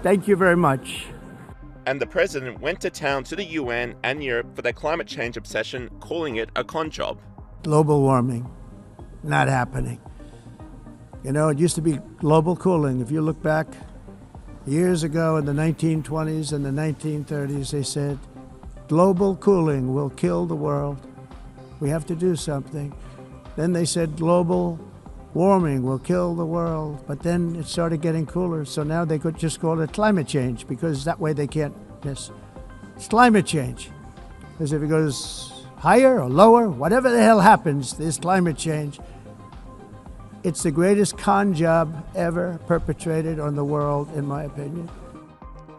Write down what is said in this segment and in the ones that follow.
Thank you very much. And the president went to town to the UN and Europe for their climate change obsession, calling it a con job. Global warming, not happening. You know, it used to be global cooling. If you look back years ago in the 1920s and the 1930s, they said, global cooling will kill the world. We have to do something. Then they said global warming will kill the world, but then it started getting cooler, so now they could just call it climate change, because that way they can't miss. It's climate change, because if it goes higher or lower, whatever the hell happens, there's climate change. It's the greatest con job ever perpetrated on the world, in my opinion.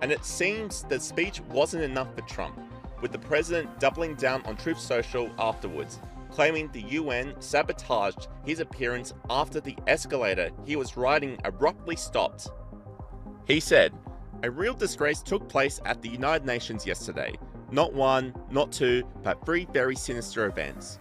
And it seems the speech wasn't enough for Trump, with the president doubling down on Truth Social afterwards, claiming the UN sabotaged his appearance after the escalator he was riding abruptly stopped. He said, "A real disgrace took place at the United Nations yesterday. Not one, not two, but three very sinister events.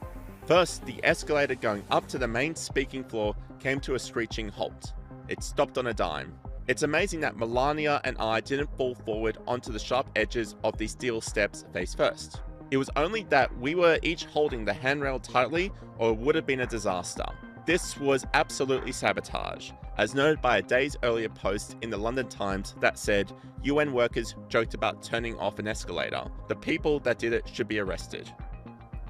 First, the escalator going up to the main speaking floor came to a screeching halt. It stopped on a dime. It's amazing that Melania and I didn't fall forward onto the sharp edges of these steel steps face first. It was only that we were each holding the handrail tightly, or it would have been a disaster. This was absolutely sabotage, as noted by a days earlier post in the London Times that said UN workers joked about turning off an escalator. The people that did it should be arrested."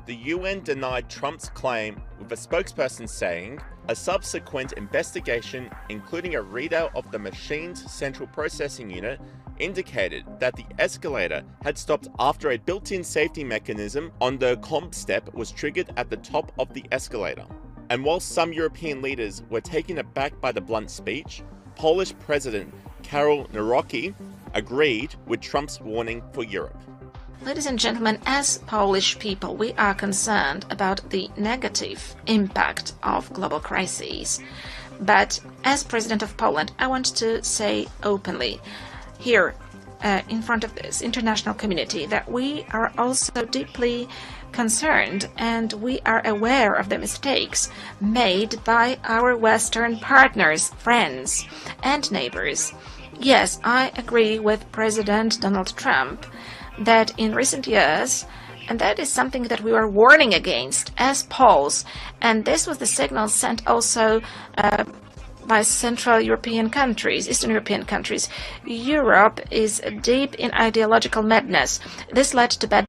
The UN denied Trump's claim, with a spokesperson saying, "A subsequent investigation, including a readout of the machine's central processing unit, indicated that the escalator had stopped after a built-in safety mechanism on the comp step was triggered at the top of the escalator." And while some European leaders were taken aback by the blunt speech, Polish President Karol Nawrocki agreed with Trump's warning for Europe. Ladies and gentlemen, as Polish people, we are concerned about the negative impact of global crises. But as President of Poland, I want to say openly here in front of this international community that we are also deeply concerned and we are aware of the mistakes made by our Western partners, friends, and neighbors. Yes, I agree with President Donald Trump that in recent years, and that is something that we were warning against as Poles, and this was the signal sent also by Central European countries, Eastern European countries. Europe is deep in ideological madness. This led to bad